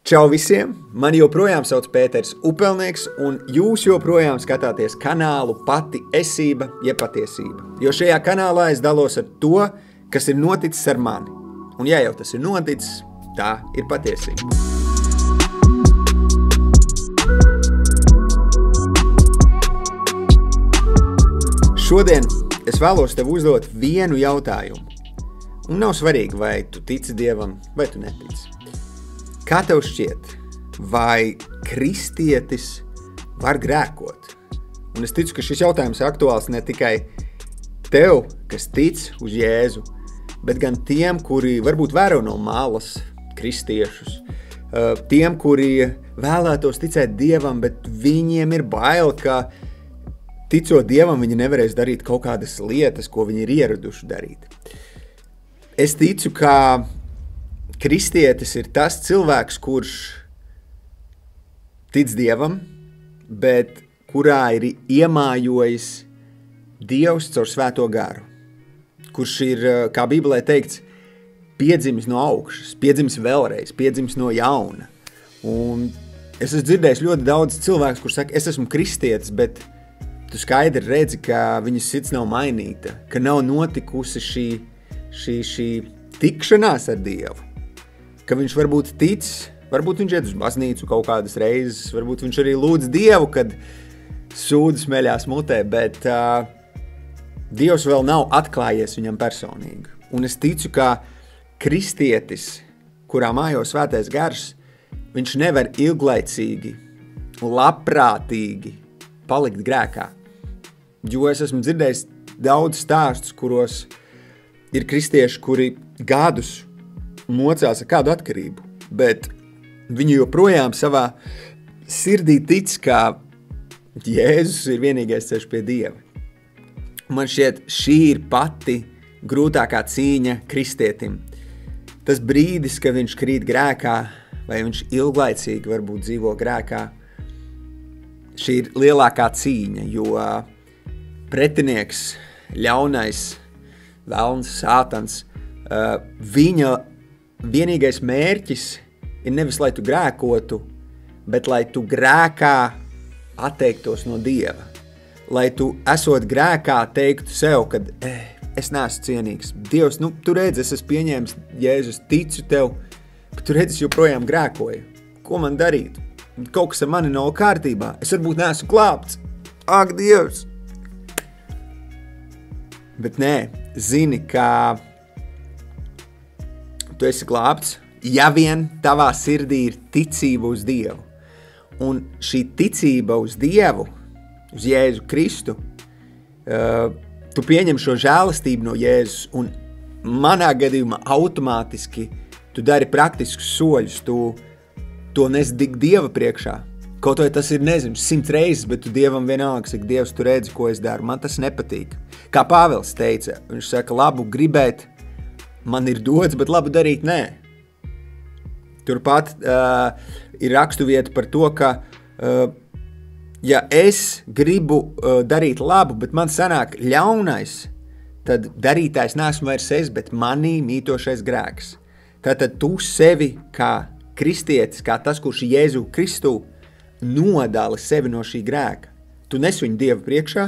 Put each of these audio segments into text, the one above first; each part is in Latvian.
Čau visiem! Mani joprojām sauc Pēters Upelnieks, un jūs joprojām skatāties kanālu Pati esība, jeb patiesība. Jo šajā kanālā es dalos ar to, kas ir noticis ar mani. Un ja jau tas ir noticis, tā ir patiesība. Šodien es vēlos tev uzdot vienu jautājumu. Un nav svarīgi, vai tu tici Dievam, vai tu netici. Kā tev šķiet, vai kristietis var grēkot? Un es ticu, ka šis jautājums ir aktuāls ne tikai tev, kas tic uz Jēzu, bet gan tiem, kuri varbūt vēro no malas kristiešus, tiem, kuri vēlētos ticēt Dievam, bet viņiem ir bail, ka ticot Dievam, viņi nevarēs darīt kaut kādas lietas, ko viņi ir ieraduši darīt. Es ticu, ka kristietis ir tas cilvēks, kurš tic Dievam, bet kurā ir iemājojis Dievs caur svēto garu, kurš ir, kā Bībelē teikts, piedzimis no augšas, piedzimis vēlreiz, piedzimis no jauna. Un es esmu dzirdējis ļoti daudz cilvēkus, kurš saka, es esmu kristietis, bet tu skaidri redzi, ka viņas sirds nav mainīta, ka nav notikusi šī tikšanās ar Dievu. Ka viņš varbūt tic, varbūt viņš iet uz baznīcu kaut kādas reizes, varbūt viņš arī lūdz Dievu, kad sūdzes meļās mutē, bet Dievs vēl nav atklājies viņam personīgi. Un es ticu, ka kristietis, kurā mājo svētais gars, viņš nevar ilglaicīgi un labprātīgi palikt grēkā. Jo es esmu dzirdējis daudz stāstus, kuros ir kristieši, kuri gadus mocās ar kādu atkarību, bet viņi joprojām savā sirdī tic, ka Jēzus ir vienīgais ceļš pie Dieva. Man šķiet, šī ir pati grūtākā cīņa kristietim. Tas brīdis, kad viņš krīt grēkā, vai viņš ilglaicīgi varbūt dzīvo grēkā, šī ir lielākā cīņa, jo pretinieks, ļaunais, velns, sātans, viņa vienīgais mērķis ir nevis, lai tu grēkotu, bet lai tu grēkā atteiktos no Dieva. Lai tu, esot grēkā, teiktu sev, ka es neesmu cienīgs. Dievs, tu redzi, es esmu pieņēmis Jēzus, ticu tev, bet tu redzi, joprojām grēkoju. Ko man darīt? Kaut kas ar mani nav kārtībā. Es varbūt neesmu glābts. Ak, Dievs! Bet nē, zini, ka tu esi glābts, ja vien tavā sirdī ir ticība uz Dievu. Un šī ticība uz Dievu, uz Jēzu Kristu, tu pieņem šo žēlastību no Jēzus, un manā gadījumā automātiski tu dari praktiskus soļus, tu to nes Dieva priekšā. Kaut vai tas ir, 100 reizes, bet tu Dievam vienalga saki, Dievs, tu redzi, ko es daru, man tas nepatīk. Kā Pāvils teica, viņš saka, labu gribēt, man ir dots, bet labu darīt nē. Turpat ir rakstuvieta par to, ka ja es gribu darīt labu, bet man sanāk ļaunais, tad darītājs neesmu vairs es, bet manī mītošais grēks. Tātad tu sevi kā kristietis, kā tas, kurš Jēzu Kristu nodali sevi no šī grēka. Tu nes viņu Dievu priekšā,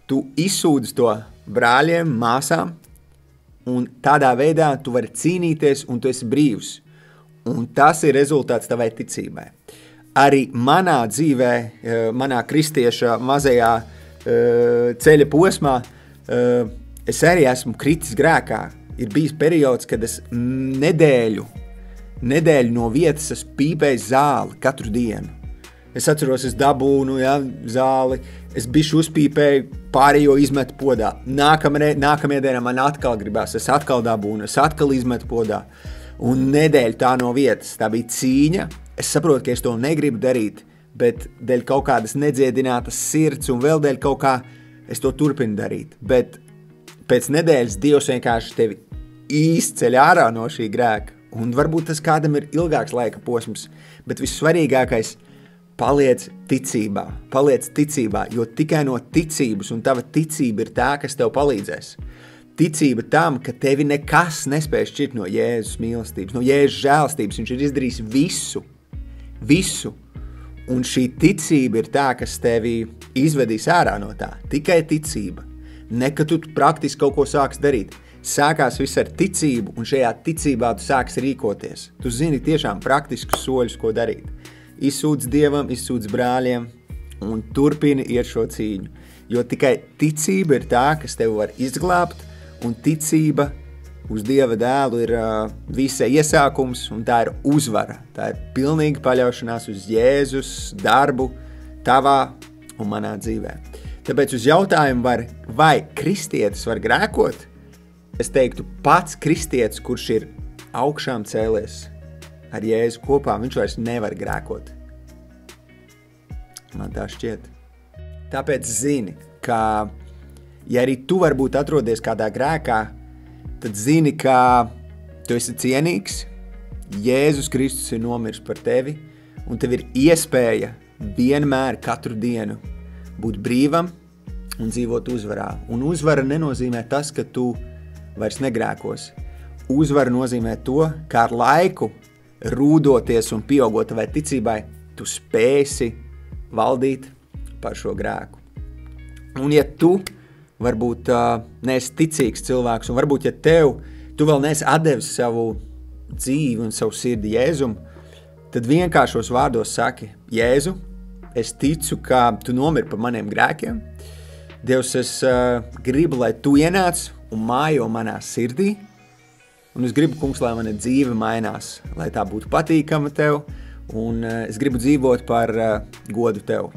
tu izsūdzi to brāļiem, māsām, un tādā veidā tu vari cīnīties, un tu esi brīvs. Un tas ir rezultāts tavai ticībai. Arī manā dzīvē, manā kristieša mazajā ceļa posmā, es arī esmu kritis grēkā. Ir bijis periods, kad es nedēļu no vietas es pīpēju zāli katru dienu. Es atceros, es dabūnu zāli, es bišķi uzpīpēju, pārējo izmetu podā. Nākamajā dienā man atkal gribās, es atkal dabūnu, es atkal izmetu podā. Un nedēļu tā no vietas, tā bija cīņa. Es saprotu, ka es to negribu darīt, bet dēļ kaut kādas nedziedinātas sirds un vēl dēļ kaut kā es to turpinu darīt. Bet pēc nedēļas Dievs vienkārši tevi izceļ ārā no šī grēka. Un varbūt tas kādam ir ilgāks laika posms, bet vissvarīgākais paliec ticībā, jo tikai no ticības, un tava ticība ir tā, kas tev palīdzēs. Ticība tam, ka tevi nekas nespēj šķirt no Jēzus mīlestības, no Jēzus žēlastības, viņš ir izdarījis visu, visu. Un šī ticība ir tā, kas tevi izvedīs ārā no tā. Tikai ticība. Ne, ka tu praktiski kaut ko sāks darīt. Sākās viss ar ticību, un šajā ticībā tu sāks rīkoties. Tu zini tiešām praktiskus soļus, ko darīt. Izsūdz Dievam, izsūdz brāļiem, un turpini iet šo cīņu. Jo tikai ticība ir tā, kas tevi var izglābt, un ticība uz Dieva dēlu ir visa iesākums, un tā ir uzvara. Tā ir pilnīga paļaušanās uz Jēzus darbu tavā un manā dzīvē. Tāpēc uz jautājumu vai kristietis var grēkot? Es teiktu, pats kristietis, kurš ir augšām cēlies ar Jēzu kopā, viņš vairs nevar grēkot. Man tā šķiet. Tāpēc zini, ka ja arī tu varbūt atrodies kādā grēkā, tad zini, ka tu esi cienīgs, Jēzus Kristus ir nomiris par tevi, un tev ir iespēja vienmēr katru dienu būt brīvam un dzīvot uzvarā. Un uzvara nenozīmē tas, ka tu vairs negrēkos. Uzvara nozīmē to, kā ar laiku, rūdoties un pieaugot tavai ticībai, tu spēsi valdīt par šo grēku. Un ja tu varbūt neesi ticīgs cilvēks, un varbūt, ja tu vēl neesi atdevis savu dzīvi un savu sirdi Jēzum, tad vienkāršos vārdos saki, Jēzu, es ticu, ka tu nomiri par maniem grēkiem. Dievs, es gribu, lai tu ienāc un mājo manā sirdī, un es gribu, kungs, lai mana dzīve mainās, lai tā būtu patīkama tev, un es gribu dzīvot par godu tev.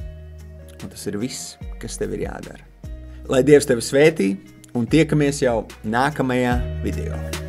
Un tas ir viss, kas tev ir jādara. Lai Dievs tevi svētī, un tiekamies jau nākamajā video.